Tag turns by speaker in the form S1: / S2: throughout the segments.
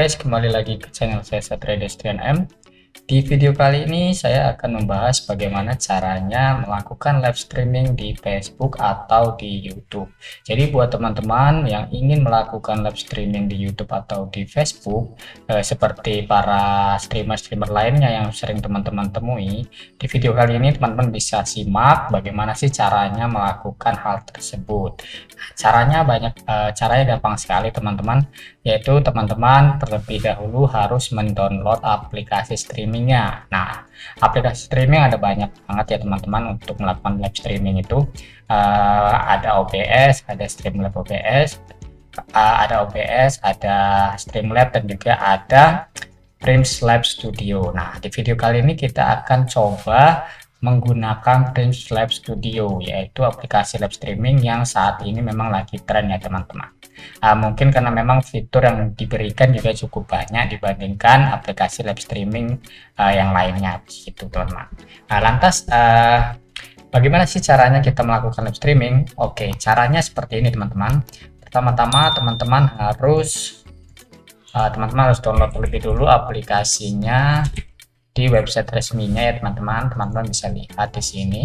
S1: guys, kembali lagi ke channel saya Satria Destrian M. Di video kali ini saya akan membahas bagaimana caranya melakukan live streaming di Facebook atau di YouTube. Jadi buat teman-teman yang ingin melakukan live streaming di YouTube atau di Facebook, seperti para streamer-streamer lainnya yang sering teman-teman temui, di video kali ini teman-teman bisa simak bagaimana sih caranya melakukan hal tersebut. Caranya caranya gampang sekali teman-teman, yaitu teman-teman terlebih dahulu harus mendownload aplikasi streamingnya. Nah, aplikasi streaming ada banyak banget ya teman-teman untuk melakukan live streaming itu. Ada OBS, ada Streamlabs OBS, ada Streamlabs, dan juga ada Streamlabs Studio. Nah, di video kali ini kita akan coba menggunakan Streamlabs Studio, yaitu aplikasi live streaming yang saat ini memang lagi tren ya teman-teman. Mungkin karena memang fitur yang diberikan juga cukup banyak dibandingkan aplikasi live streaming yang lainnya, gitu teman-teman. Lantas bagaimana sih caranya kita melakukan live streaming? Oke, caranya seperti ini teman-teman. Pertama-tama teman-teman harus download terlebih dulu aplikasinya di website resminya ya teman-teman. Teman-teman bisa lihat di sini.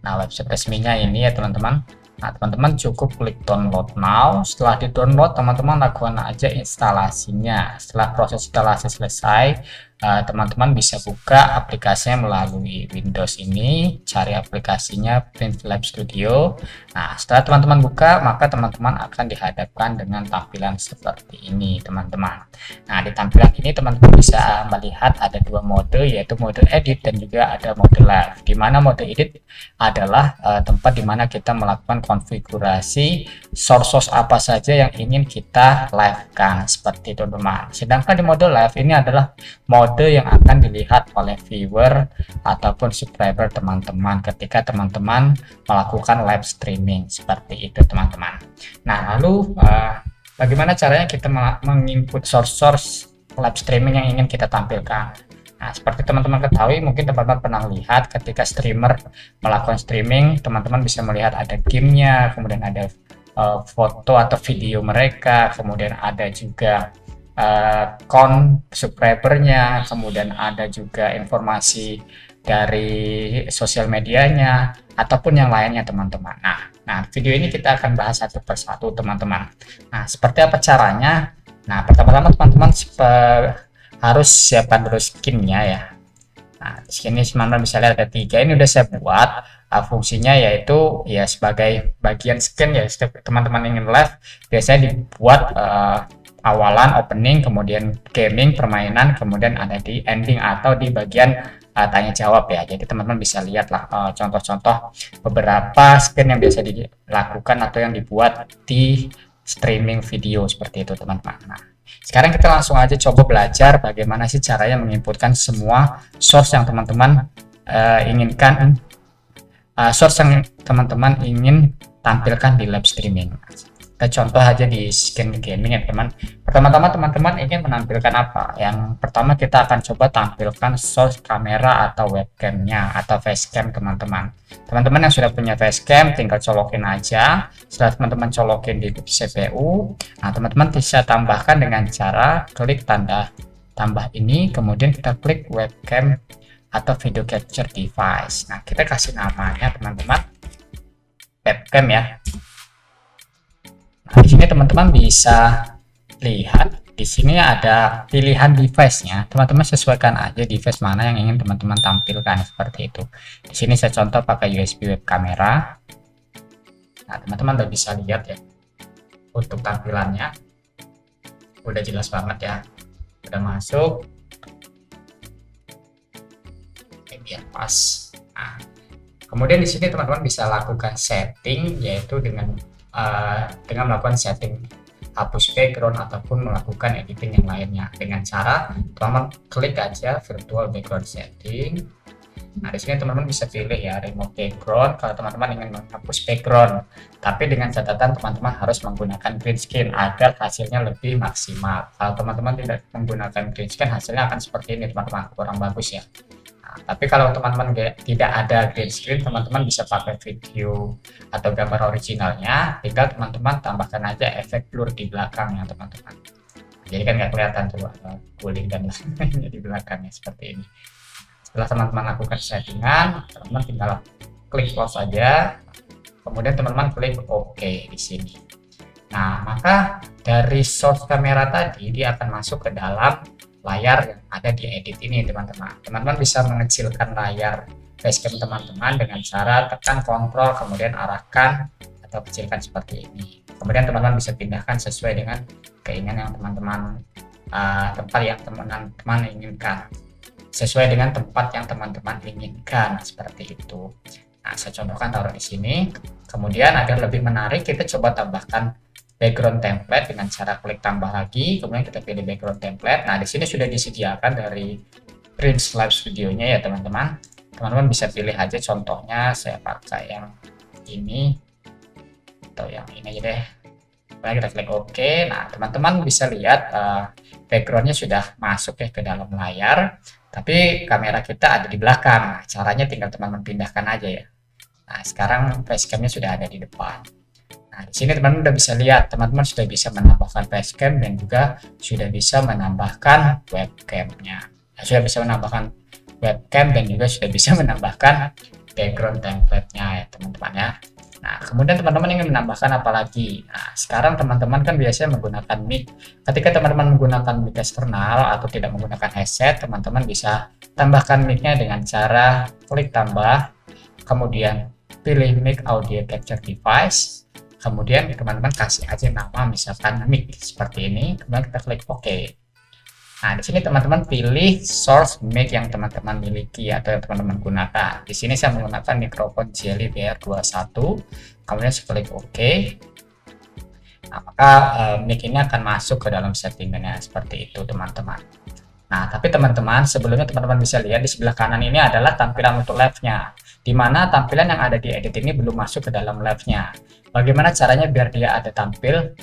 S1: Nah, website resminya ini ya teman-teman. Nah, teman-teman cukup klik download now. Setelah di download, teman-teman lakukan aja instalasinya. Setelah proses instalasi selesai, teman-teman bisa buka aplikasinya melalui Windows ini, cari aplikasinya Streamlabs Studio. Nah, setelah teman-teman buka, maka teman-teman akan dihadapkan dengan tampilan seperti ini teman-teman. Nah, di tampilan ini teman-teman bisa melihat ada dua mode, yaitu mode edit dan juga ada mode live. Di mana mode edit adalah tempat di mana kita melakukan konfigurasi source apa saja yang ingin kita live-kan, seperti itu teman-teman. Sedangkan di mode live ini adalah mode yang akan dilihat oleh viewer ataupun subscriber teman-teman ketika teman-teman melakukan live streaming, seperti itu teman-teman. Nah, lalu bagaimana caranya kita menginput source live streaming yang ingin kita tampilkan? Nah, seperti teman-teman ketahui, mungkin teman-teman pernah lihat ketika streamer melakukan streaming, teman-teman bisa melihat ada gamenya, kemudian ada foto atau video mereka, kemudian ada juga subscribernya, kemudian ada juga informasi dari sosial medianya ataupun yang lainnya teman-teman. Nah, video ini kita akan bahas satu persatu teman-teman. Nah, seperti apa caranya? Nah, pertama-tama teman-teman harus siapkan dulu skinnya ya. Nah, di sini teman-teman bisa lihat ada 3. Ini udah saya buat. Fungsinya yaitu ya sebagai bagian skin ya. Setiap teman-teman ingin live biasanya dibuat awalan opening, kemudian gaming, permainan, kemudian ada di ending atau di bagian tanya jawab ya. Jadi teman-teman bisa lihatlah contoh-contoh beberapa skin yang biasa dilakukan atau yang dibuat di streaming video, seperti itu teman-teman. Nah, sekarang kita langsung aja coba belajar bagaimana sih caranya menginputkan semua source yang teman-teman inginkan, source yang teman-teman ingin tampilkan di live streaming. Kita contoh aja di skin gaming ya teman. Pertama-tama teman-teman ingin menampilkan apa? Yang pertama kita akan coba tampilkan source kamera atau webcamnya atau facecam teman-teman. Teman-teman yang sudah punya facecam tinggal colokin aja. Setelah teman-teman colokin di CPU, nah teman-teman bisa tambahkan dengan cara klik tanda tambah ini, kemudian kita klik webcam atau video capture device. Nah, kita kasih namanya teman-teman webcam ya. Nah, di sini teman-teman bisa lihat di sini ada pilihan device-nya. Teman-teman sesuaikan aja device mana yang ingin teman-teman tampilkan, seperti itu. Di sini saya contoh pakai USB web kamera. Nah, teman-teman udah bisa lihat ya untuk tampilannya. Udah jelas banget ya. Udah masuk. Oke, biar pas. Nah, kemudian di sini teman-teman bisa lakukan setting, yaitu dengan melakukan setting hapus background ataupun melakukan editing yang lainnya dengan cara teman-teman klik aja virtual background setting. Nah, di sini teman-teman bisa pilih ya remove background kalau teman-teman ingin menghapus background, tapi dengan catatan teman-teman harus menggunakan green screen agar hasilnya lebih maksimal. Kalau teman-teman tidak menggunakan green screen, hasilnya akan seperti ini teman-teman, kurang bagus ya. Nah, Tapi kalau teman-teman tidak ada green screen, teman-teman bisa pakai video atau gambar originalnya, tinggal teman-teman tambahkan aja efek blur di belakangnya teman-teman. Jadi kan nggak kelihatan tuh ada cooling dan lain-lainnya di belakangnya seperti ini. Setelah teman-teman lakukan settingan, teman-teman tinggal klik close aja, kemudian teman-teman klik OK di sini. Nah, maka dari source kamera tadi dia akan masuk ke dalam layar yang ada di edit ini teman-teman. Teman-teman bisa mengecilkan layar facecam teman-teman dengan cara tekan kontrol kemudian arahkan atau kecilkan seperti ini. Kemudian teman-teman bisa pindahkan sesuai dengan keinginan yang teman-teman tempat yang teman-teman inginkan, sesuai dengan tempat yang teman-teman inginkan seperti itu. Nah, saya contohkan taruh di sini. Kemudian agar lebih menarik, kita coba tambahkan background template dengan cara klik tambah lagi, kemudian kita pilih background template. Nah, di sini sudah disediakan dari Prince Live Studio-nya ya teman-teman. Teman-teman bisa pilih aja contohnya, saya pakai yang ini atau yang ini aja deh. Kemudian kita klik OK. Nah, teman-teman bisa lihat backgroundnya sudah masuk ya ke dalam layar, tapi kamera kita ada di belakang. Nah, caranya tinggal teman-teman pindahkan aja ya. Nah, sekarang facecam-nya sudah ada di depan. Nah, di sini teman-teman sudah bisa lihat, teman-teman sudah bisa menambahkan facecam dan juga sudah bisa menambahkan webcam-nya. Nah, sudah bisa menambahkan webcam dan juga sudah bisa menambahkan background template-nya ya teman-teman ya. Nah, kemudian teman-teman ingin menambahkan apa lagi? Nah, sekarang teman-teman kan biasanya menggunakan mic. Ketika teman-teman menggunakan mic eksternal atau tidak menggunakan headset, teman-teman bisa tambahkan mic-nya dengan cara klik tambah, kemudian pilih mic audio capture device. Kemudian teman-teman kasih aja nama misalkan mic seperti ini, kemudian kita klik OK. Nah, di sini teman-teman pilih source mic yang teman-teman miliki atau yang teman-teman gunakan. Di sini saya menggunakan mikrofon Jelly BR21, kemudian saya klik OK. Nah, maka mic ini akan masuk ke dalam settingannya seperti itu teman-teman. Nah, tapi teman-teman, sebelumnya teman-teman bisa lihat di sebelah kanan ini adalah tampilan untuk live-nya, di mana tampilan yang ada di edit ini belum masuk ke dalam live-nya. Bagaimana caranya biar dia tampil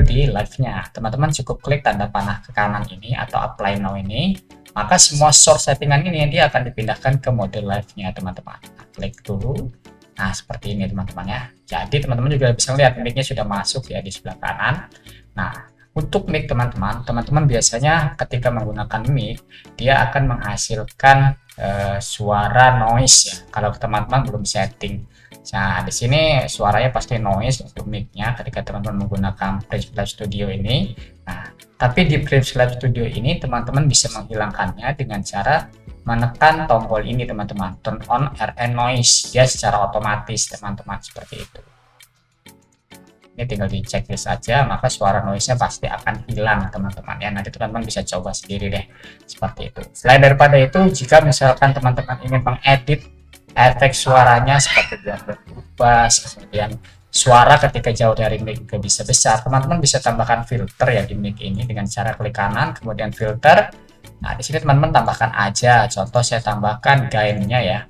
S1: di live-nya? Teman-teman cukup klik tanda panah ke kanan ini atau apply now ini, maka semua source settingan ini dia akan dipindahkan ke mode live-nya teman-teman. Nah, klik dulu. Nah, seperti ini teman-teman ya. Jadi teman-teman juga bisa lihat mic-nya sudah masuk ya di sebelah kanan. Nah, untuk mic teman-teman biasanya ketika menggunakan mic dia akan menghasilkan suara noise ya kalau teman-teman belum setting. Nah, di sini suaranya pasti noise untuk mic-nya ketika teman-teman menggunakan Prince Live Studio ini. Nah, tapi di Prince Live Studio ini teman-teman bisa menghilangkannya dengan cara menekan tombol ini teman-teman, turn on RN noise, dia secara otomatis teman-teman seperti itu. Ini tinggal di checklist saja, maka suara noise-nya pasti akan hilang teman-teman ya. Nanti teman-teman bisa coba sendiri deh seperti itu. Selain daripada itu, jika misalkan teman-teman ingin mengedit efek suaranya seperti biar berubah, kemudian suara ketika jauh dari mic juga bisa besar, teman-teman bisa tambahkan filter ya di mic ini dengan cara klik kanan kemudian filter. Nah, di sini teman-teman tambahkan aja, contoh saya tambahkan gain-nya ya.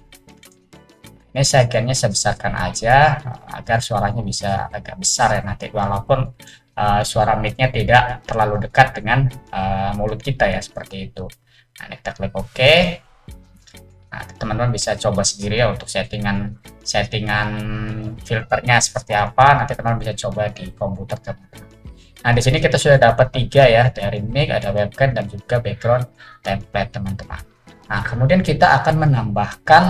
S1: Ini gainnya saya besarkan aja agar suaranya bisa agak besar ya nanti, walaupun suara mic-nya tidak terlalu dekat dengan mulut kita ya seperti itu. Nah, ini kita klik OK. Nah, teman-teman bisa coba sendiri ya untuk settingan filternya seperti apa. Nanti teman-teman bisa coba di komputer teman-teman. Nah, di sini kita sudah dapat 3 ya, dari mic, ada webcam dan juga background template teman-teman. Nah, kemudian kita akan menambahkan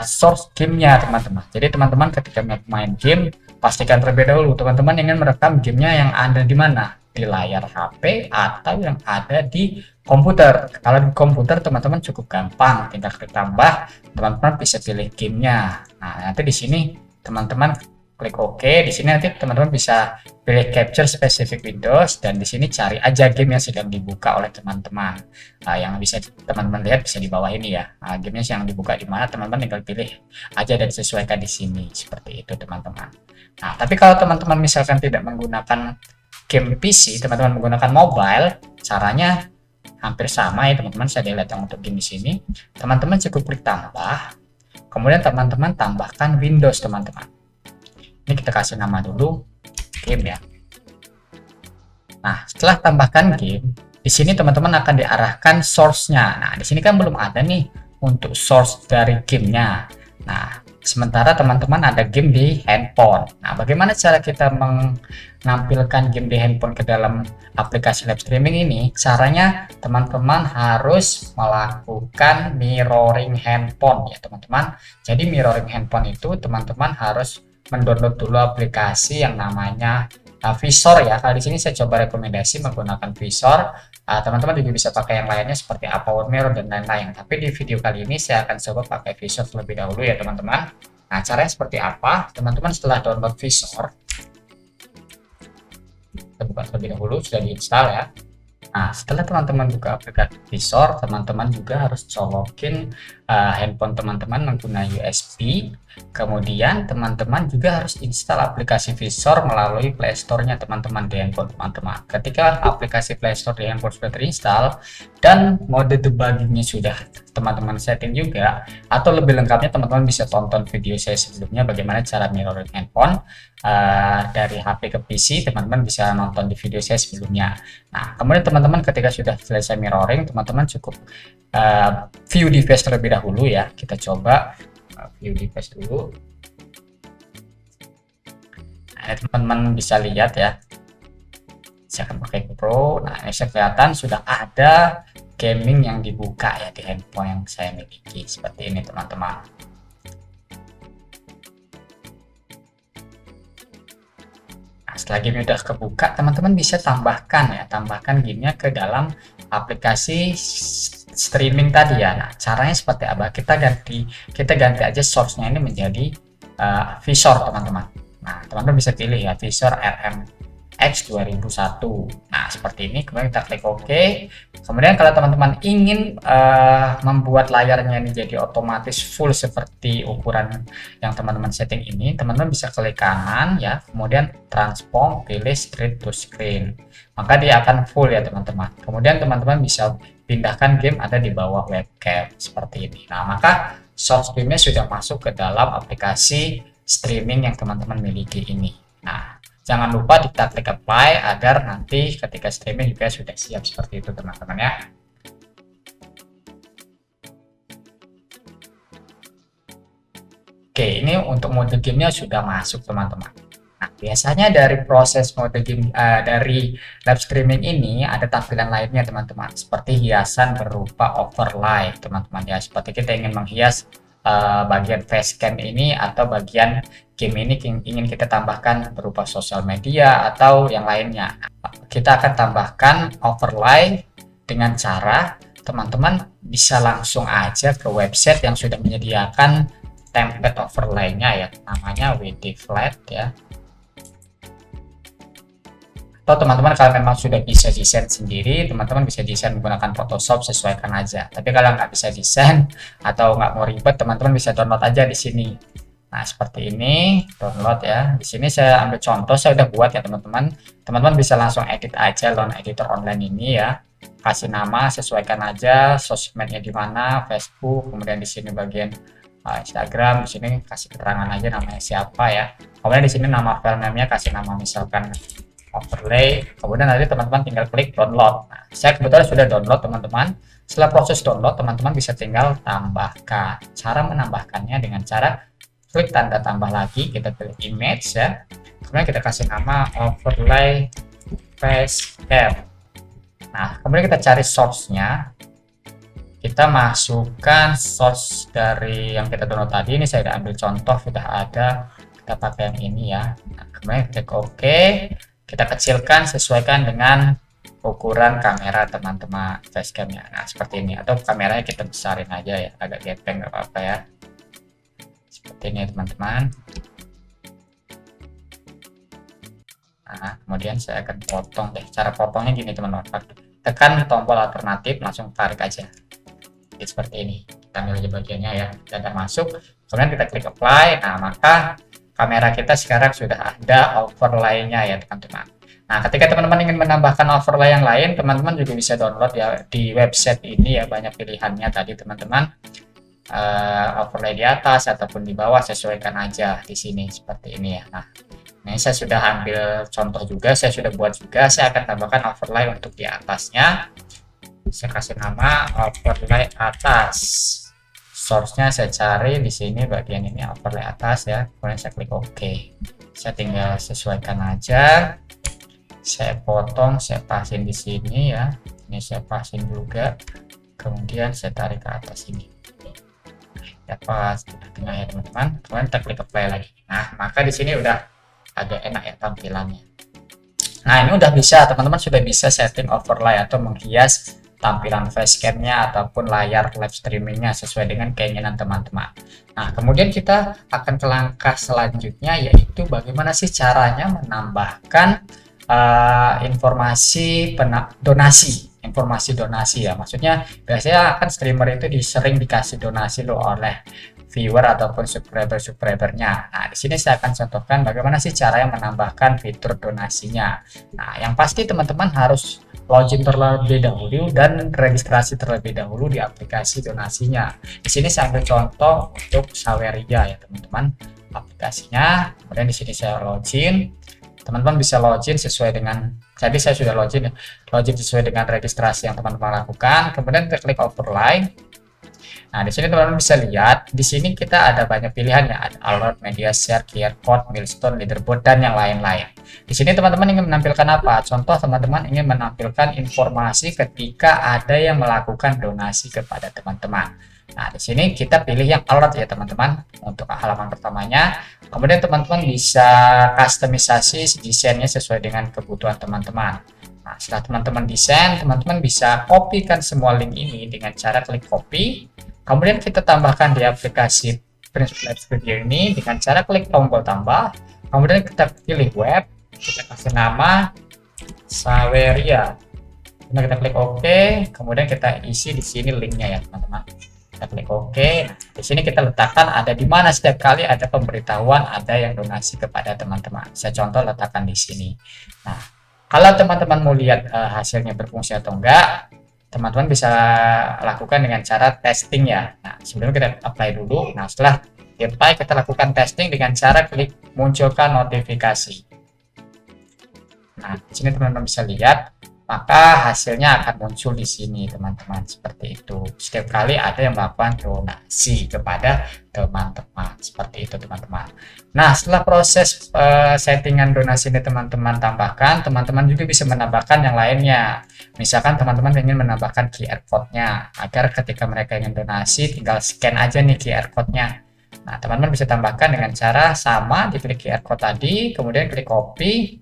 S1: source gamenya teman-teman. Jadi teman-teman ketika main game pastikan terlebih dahulu teman-teman ingin merekam gamenya yang ada di mana, di layar HP atau yang ada di komputer. Kalau di komputer teman-teman cukup gampang, tinggal klik tambah, teman-teman bisa pilih gamenya. Nah, nanti di sini teman-teman klik OK. Di sini nanti teman-teman bisa pilih capture specific windows dan di sini cari aja game yang sedang dibuka oleh teman-teman. Yang bisa teman-teman lihat bisa di bawah ini ya. Gamenya yang dibuka di mana, teman-teman tinggal pilih aja dan sesuaikan di sini seperti itu teman-teman. Nah, tapi kalau teman-teman misalkan tidak menggunakan game PC, teman-teman menggunakan mobile, caranya hampir sama ya teman-teman. Saya lihat yang untuk game di sini, teman-teman cukup klik tambah, kemudian teman-teman tambahkan Windows teman-teman. Ini kita kasih nama dulu game ya. Nah, setelah tambahkan game, Di sini teman-teman akan diarahkan source-nya. Nah, di sini kan belum ada nih untuk source dari gamenya. Nah, sementara teman-teman ada game di handphone. Nah, bagaimana cara kita menampilkan game di handphone ke dalam aplikasi live streaming ini? Caranya teman-teman harus melakukan mirroring handphone ya teman-teman. Jadi mirroring handphone itu teman-teman harus mendownload dulu aplikasi yang namanya Visor ya. Kali di sini saya coba rekomendasi menggunakan Visor. Teman-teman juga bisa pakai yang lainnya seperti Power Mirror dan lain-lain. Tapi di video kali ini saya akan coba pakai Visor terlebih dahulu ya teman-teman. Nah, caranya seperti apa? Teman-teman setelah download Visor, kita buka terlebih dahulu, sudah diinstal ya. Nah, setelah teman-teman buka aplikasi Visor, teman-teman juga harus colokin handphone teman-teman menggunakan USB. Kemudian teman-teman juga harus install aplikasi Visor melalui Play Store-nya teman-teman di handphone teman-teman. Ketika aplikasi Play Store di handphone sudah terinstall dan mode debuggingnya sudah teman-teman setting juga, atau lebih lengkapnya teman-teman bisa tonton video saya sebelumnya bagaimana cara mirroring handphone dari HP ke PC. Teman-teman bisa nonton di video saya sebelumnya. Nah, kemudian teman-teman ketika sudah selesai mirroring, teman-teman cukup view device terlebih dahulu ya. Kita coba view device dulu. Nah, teman-teman bisa lihat ya. Saya akan pakai Pro. Nah, ini kelihatan sudah ada gaming yang dibuka ya di handphone yang saya miliki. Seperti ini teman-teman. Nah, setelah game udah kebuka, teman-teman bisa tambahkan gamenya ke dalam aplikasi streaming tadi ya. Nah, caranya seperti apa? Kita ganti aja source-nya ini menjadi Visor teman-teman. Nah, teman-teman bisa pilih ya Visor RMX 2001. Nah, seperti ini. Kemudian kita klik OK. Kemudian kalau teman-teman ingin membuat layarnya ini jadi otomatis full seperti ukuran yang teman-teman setting ini, teman-teman bisa klik kanan ya, kemudian transform, pilih straight to screen. Maka dia akan full ya teman-teman. Kemudian teman-teman bisa pindahkan game ada di bawah webcam seperti ini. Nah, maka source game-nya sudah masuk ke dalam aplikasi streaming yang teman-teman miliki ini. Nah, jangan lupa kita klik apply agar nanti ketika streaming juga sudah siap seperti itu teman-teman ya. Oke, ini untuk mode gamenya sudah masuk teman-teman. Nah, biasanya dari proses mode game dari live streaming ini ada tampilan lainnya teman-teman, seperti hiasan berupa overlay teman-teman ya. Seperti kita ingin menghias bagian facecam ini atau bagian game ini ingin kita tambahkan berupa sosial media atau yang lainnya. Kita akan tambahkan overlay dengan cara teman-teman bisa langsung aja ke website yang sudah menyediakan template overlay-nya ya, namanya WD Flat ya. Atau teman-teman kalau memang sudah bisa desain sendiri, teman-teman bisa desain menggunakan Photoshop, sesuaikan aja. Tapi kalau nggak bisa desain atau nggak mau ribet, teman-teman bisa download aja di sini. Nah, seperti ini, download ya. Di sini saya ambil contoh, saya udah buat ya teman-teman. Teman-teman bisa langsung edit aja lawn editor online ini ya. Kasih nama, sesuaikan aja sosmednya di mana, Facebook, kemudian di sini bagian Instagram, di sini kasih keterangan aja namanya siapa ya. Kemudian di sini nama file name-nya kasih nama misalkan overlay, kemudian nanti teman-teman tinggal klik download. Nah, saya kebetulan sudah download teman-teman. Setelah proses download, teman-teman bisa tinggal tambahkan. Cara menambahkannya dengan cara klik tanda tambah lagi, kita pilih image ya, kemudian kita kasih nama overlay facecam. Nah, kemudian kita cari source-nya, kita masukkan source dari yang kita download tadi. Ini saya sudah ambil contoh, sudah ada, kita pakai yang ini ya. Nah, kemudian klik OK, kita kecilkan sesuaikan dengan ukuran kamera teman-teman facecamnya. Nah, seperti ini, atau kameranya kita besarin aja ya, agak gepeng nggak apa-apa ya, seperti ini teman-teman. Nah, kemudian saya akan potong deh. Cara potongnya gini teman-teman, tekan tombol alternatif, langsung tarik aja seperti ini. Kita ambil aja bagiannya ya, dan masuk, kemudian kita klik apply. Nah, maka kamera kita sekarang sudah ada overlay-nya ya teman-teman. Nah, ketika teman-teman ingin menambahkan overlay yang lain, teman-teman juga bisa download ya di website ini ya, banyak pilihannya tadi teman-teman. Overlay di atas ataupun di bawah, sesuaikan aja di sini seperti ini ya. Nah, Nah, saya sudah ambil contoh juga, saya sudah buat juga, saya akan tambahkan overlay untuk di atasnya. Saya kasih nama overlay atas. Source-nya saya cari di sini bagian ini overlay atas ya. Kemudian saya klik OK. Saya tinggal sesuaikan aja. Saya potong, saya pasin di sini ya. Ini saya pasin juga. Kemudian saya tarik ke atas ini. Ya pas di tengah ya teman-teman. Kemudian kita klik apply lagi. Nah, maka di sini udah agak enak ya tampilannya. Nah, ini udah bisa, teman-teman sudah bisa setting overlay atau menghias tampilan facecam-nya ataupun layar live streaming-nya sesuai dengan keinginan teman-teman. Nah, kemudian kita akan ke langkah selanjutnya, yaitu bagaimana sih caranya menambahkan informasi donasi ya. Maksudnya biasanya kan streamer itu sering dikasih donasi loh oleh viewer ataupun subscribernya. Nah, di sini saya akan contohkan bagaimana sih cara yang menambahkan fitur donasinya. Nah, yang pasti teman-teman harus login terlebih dahulu dan registrasi terlebih dahulu di aplikasi donasinya. Di sini saya ambil contoh untuk Saweria ya teman-teman, aplikasinya. Kemudian di sini saya login. Teman-teman bisa login sesuai dengan, jadi saya sudah login ya, login sesuai dengan registrasi yang teman-teman lakukan. Kemudian kita klik overlay. Nah, di sini teman-teman bisa lihat, di sini kita ada banyak pilihan ya, ada alert, media share, QR code, milestone, leaderboard, dan yang lain-lain. Di sini teman-teman ingin menampilkan apa? Contoh teman-teman ingin menampilkan informasi ketika ada yang melakukan donasi kepada teman-teman. Nah, di sini kita pilih yang alert ya teman-teman untuk halaman pertamanya. Kemudian teman-teman bisa customisasi desainnya sesuai dengan kebutuhan teman-teman. Nah, setelah teman-teman desain, teman-teman bisa kopikan semua link ini dengan cara klik copy. Kemudian kita tambahkan di aplikasi Printful Studio ini dengan cara klik tombol tambah. Kemudian kita pilih web, kita kasih nama Saweria. Kemudian kita klik OK. Kemudian kita isi di sini linknya ya teman-teman. Kita klik OK. Nah, di sini kita letakkan ada di mana setiap kali ada pemberitahuan ada yang donasi kepada teman-teman. Saya contoh letakkan di sini. Nah, kalau teman-teman mau lihat hasilnya berfungsi atau enggak, teman-teman bisa lakukan dengan cara testing ya. Nah, sebelum kita apply dulu. Nah, setelah di apply kita lakukan testing dengan cara klik munculkan notifikasi. Nah, di sini teman-teman bisa lihat, maka hasilnya akan muncul di sini teman-teman, seperti itu. Setiap kali ada yang melakukan donasi kepada teman-teman, seperti itu teman-teman. Nah, setelah proses settingan donasi ini teman-teman tambahkan, teman-teman juga bisa menambahkan yang lainnya. Misalkan teman-teman ingin menambahkan QR code-nya agar ketika mereka ingin donasi tinggal scan aja nih QR code-nya. Nah, teman-teman bisa tambahkan dengan cara sama, diklik QR code tadi, kemudian klik copy.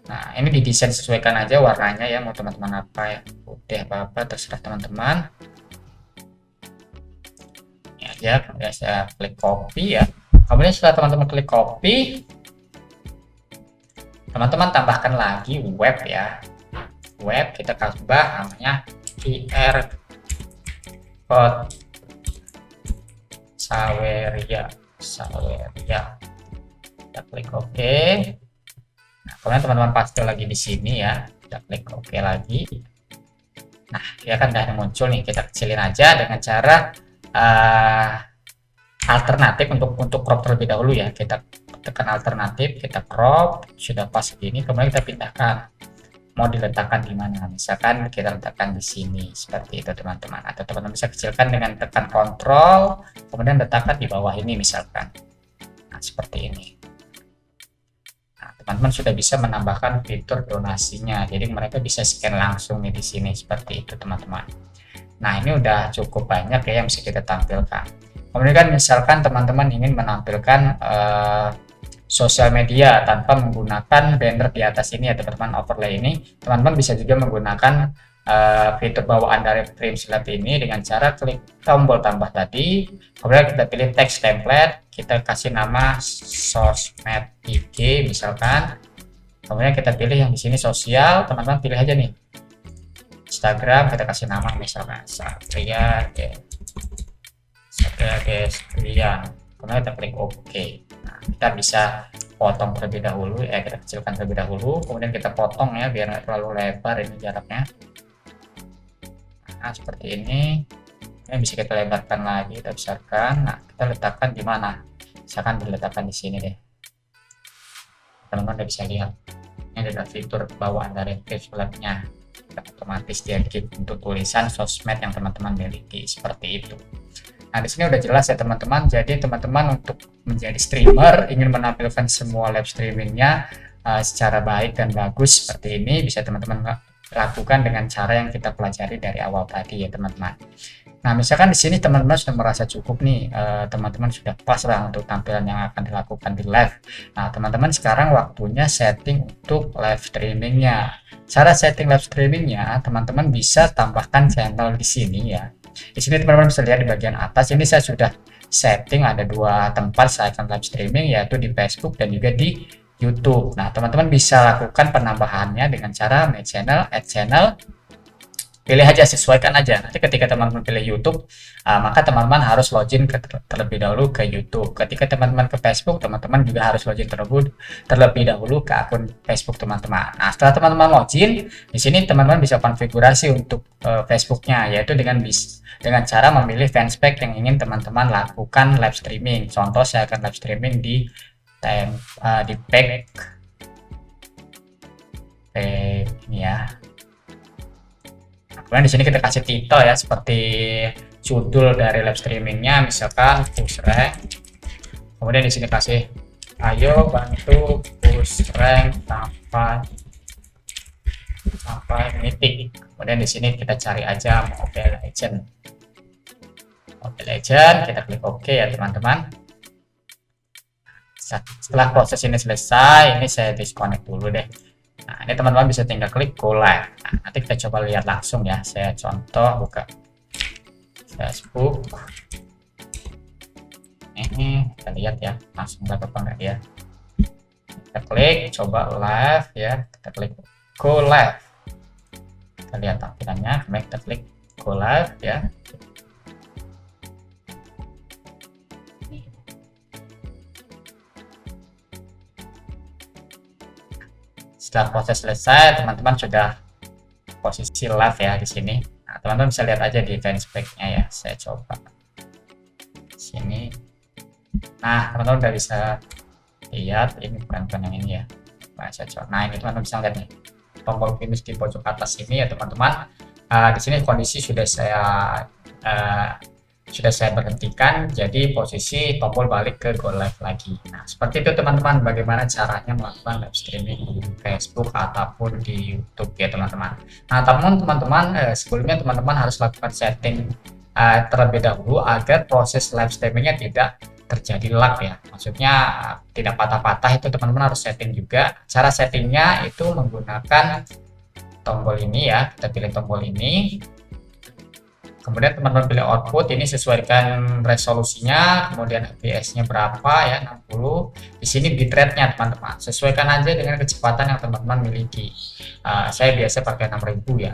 S1: Nah, ini didesain sesuaikan aja warnanya ya, mau teman-teman apa ya, putih apa-apa terserah teman-teman. Ini aja, kemudian saya klik copy ya. Kemudian setelah teman-teman klik copy, teman-teman tambahkan lagi web ya. Web kita tambah namanya QR code Saweria. Kita klik OK. Nah, kemudian teman-teman paste lagi di sini ya, kita klik OK lagi. Nah, dia kan udah muncul nih, kita kecilin aja dengan cara alternatif untuk crop terlebih dahulu ya. Kita tekan alternatif, kita crop, sudah pas begini, kemudian kita pindahkan. Mau diletakkan di mana? Misalkan kita letakkan di sini, seperti itu teman-teman. Atau teman-teman bisa kecilkan dengan tekan kontrol, kemudian letakkan di bawah ini misalkan. Nah, seperti ini. Teman-teman sudah bisa menambahkan fitur donasinya, jadi mereka bisa scan langsung nih di sini, seperti itu teman-teman. Nah, ini udah cukup banyak ya yang bisa kita tampilkan. Kemudian kan misalkan teman-teman ingin menampilkan sosial media tanpa menggunakan banner di atas ini ya teman-teman, overlay ini, teman-teman bisa juga menggunakan fitur bawaan dari Printful ini dengan cara klik tombol tambah tadi, kemudian kita pilih text template, kita kasih nama sosmed IG misalkan, kemudian kita pilih yang di sini sosial, teman-teman pilih aja nih Instagram, kita kasih nama misalkan Satria Gestrian, kemudian kita klik OK. Nah, kita bisa potong terlebih dahulu ya, kita kecilkan terlebih dahulu, kemudian kita potong ya biar nggak terlalu lebar ini jaraknya. Nah, seperti ini bisa kita lebarkan lagi, kita besarkan. Nah, kita letakkan di mana? Misalkan diletakkan di sini deh. Teman-teman udah bisa lihat. Ini adalah fitur bawaan dari Live-nya. Otomatis dia keep untuk tulisan sosmed yang teman-teman miliki, seperti itu. Nah, di sini udah jelas ya teman-teman. Jadi teman-teman untuk menjadi streamer, ingin menampilkan semua live streamingnya secara baik dan bagus seperti ini, bisa teman-teman lakukan dengan cara yang kita pelajari dari awal tadi ya teman-teman. Nah, misalkan di sini teman-teman sudah merasa cukup nih, teman-teman sudah pas lah untuk tampilan yang akan dilakukan di live. Nah, teman-teman sekarang waktunya setting untuk live streamingnya. Cara setting live streamingnya, teman-teman bisa tambahkan channel di sini ya. Di sini teman-teman bisa lihat di bagian atas, ini saya sudah setting ada dua tempat saya akan live streaming, yaitu di Facebook dan juga di YouTube. Nah, teman-teman bisa lakukan penambahannya dengan cara add channel, pilih aja, sesuaikan aja. Nanti ketika teman-teman pilih YouTube, maka teman-teman harus login terlebih dahulu ke YouTube. Ketika teman-teman ke Facebook, teman-teman juga harus login terlebih dahulu ke akun Facebook teman-teman. Nah, setelah teman-teman login, di sini teman-teman bisa konfigurasi untuk Facebooknya, yaitu dengan cara memilih fanspage yang ingin teman-teman lakukan live streaming. Contoh, saya akan live streaming di pack ini ya. Kemudian di sini kita kasih title ya, seperti judul dari live streamingnya, misalkan push rank. Kemudian di sini kasih ayo bantu push rank sampai mythic. Kemudian di sini kita cari aja Mobile Legend. Kita klik OK ya teman-teman. Setelah proses ini selesai, ini saya disconnect dulu deh. Nah, ini teman-teman bisa tinggal klik go live. Nah, nanti kita coba lihat langsung ya. Saya contoh buka Facebook. Ini kita lihat ya, langsung live apa enggak ya. Kita klik coba live ya, kita klik go live. Kita lihat tampilannya, kemudian kita klik go live ya. Setelah proses selesai, teman-teman sudah posisi live ya di sini. Nah, teman-teman bisa lihat aja di fanspage-nya ya. Saya coba sini. Nah, teman-teman udah bisa lihat, ini bukan yang ini ya. Nah, saya coba. Nah, ini teman-teman bisa lihat nih, tombol finish di pojok atas ini ya teman-teman. Di sini kondisi sudah saya berhentikan, jadi posisi tombol balik ke go live lagi. Nah, seperti itu teman-teman, bagaimana caranya melakukan live streaming di Facebook ataupun di YouTube ya teman-teman. Nah, teman-teman sebelumnya teman-teman harus lakukan setting terlebih dahulu agar proses live streamingnya tidak terjadi lag ya, maksudnya tidak patah-patah. Itu teman-teman harus setting juga. Cara settingnya itu menggunakan tombol ini ya, kita pilih tombol ini. Kemudian teman-teman pilih output, ini sesuaikan resolusinya, kemudian fps-nya berapa ya, 60. Di sini bitrate-nya teman-teman, sesuaikan aja dengan kecepatan yang teman-teman miliki. Saya biasa pakai 6000 ya,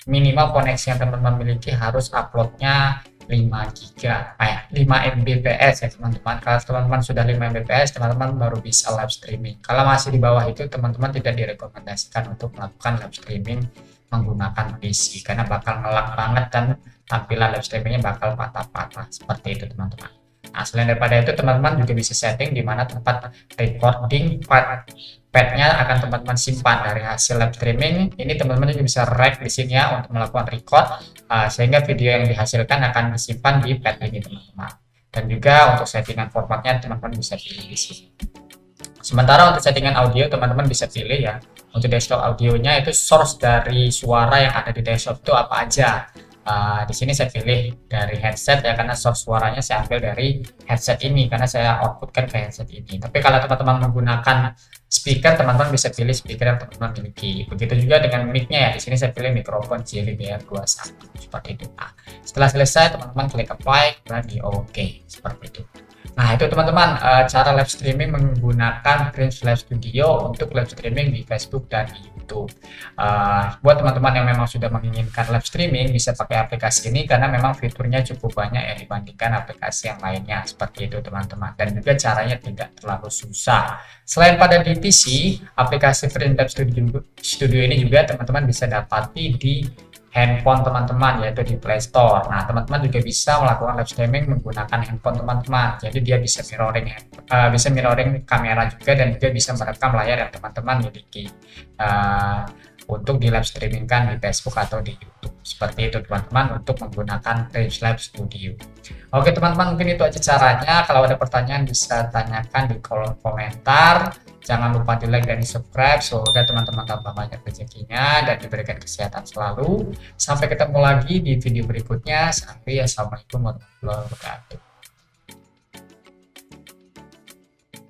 S1: minimal koneksi yang teman-teman miliki harus uploadnya 5 Mbps ya teman-teman. Kalau teman-teman sudah 5 Mbps, teman-teman baru bisa live streaming. Kalau masih di bawah itu, teman-teman tidak direkomendasikan untuk melakukan live streaming menggunakan PC, karena bakal ngelak banget dan tampilan live streamingnya bakal patah-patah seperti itu teman-teman. Nah, selain daripada itu, teman-teman juga bisa setting di mana tempat recording padnya akan teman-teman simpan dari hasil live streaming. Ini teman-teman juga bisa rek di sini ya untuk melakukan record, sehingga video yang dihasilkan akan disimpan di pad ini teman-teman. Dan juga untuk settingan formatnya teman-teman bisa pilih di sini. Sementara untuk settingan audio, teman-teman bisa pilih ya. Untuk desktop audionya itu source dari suara yang ada di desktop itu apa aja. Di sini saya pilih dari headset ya, karena source suaranya saya ambil dari headset ini, karena saya outputkan ke headset ini. Tapi kalau teman-teman menggunakan speaker, teman-teman bisa pilih speaker yang teman-teman miliki. Begitu juga dengan mic-nya ya. Di sini saya pilih mikrofon JBL21 seperti itu. Nah, setelah selesai, teman-teman klik apply, kemudian di OK seperti itu. Nah, itu teman-teman cara live streaming menggunakan Prince Live Studio untuk live streaming di Facebook dan di YouTube. Buat teman-teman yang memang sudah menginginkan live streaming, bisa pakai aplikasi ini karena memang fiturnya cukup banyak ya dibandingkan aplikasi yang lainnya, seperti itu teman-teman. Dan juga caranya tidak terlalu susah. Selain pada di PC, aplikasi Prince Live Studio ini juga teman-teman bisa dapati di handphone teman-teman, yaitu di Play Store. Nah, teman-teman juga bisa melakukan live streaming menggunakan handphone teman-teman. Jadi dia bisa mirroring kamera juga, dan juga bisa merekam layar yang teman-teman miliki untuk di live streamingkan di Facebook atau di YouTube. Seperti itu teman-teman untuk menggunakan Live Studio. Oke teman-teman, mungkin itu aja caranya. Kalau ada pertanyaan bisa tanyakan di kolom komentar. Jangan lupa di like dan di subscribe, semoga teman-teman tambah banyak rezekinya dan diberikan kesehatan selalu. Sampai ketemu lagi di video berikutnya. Assalamualaikum warahmatullahi wabarakatuh.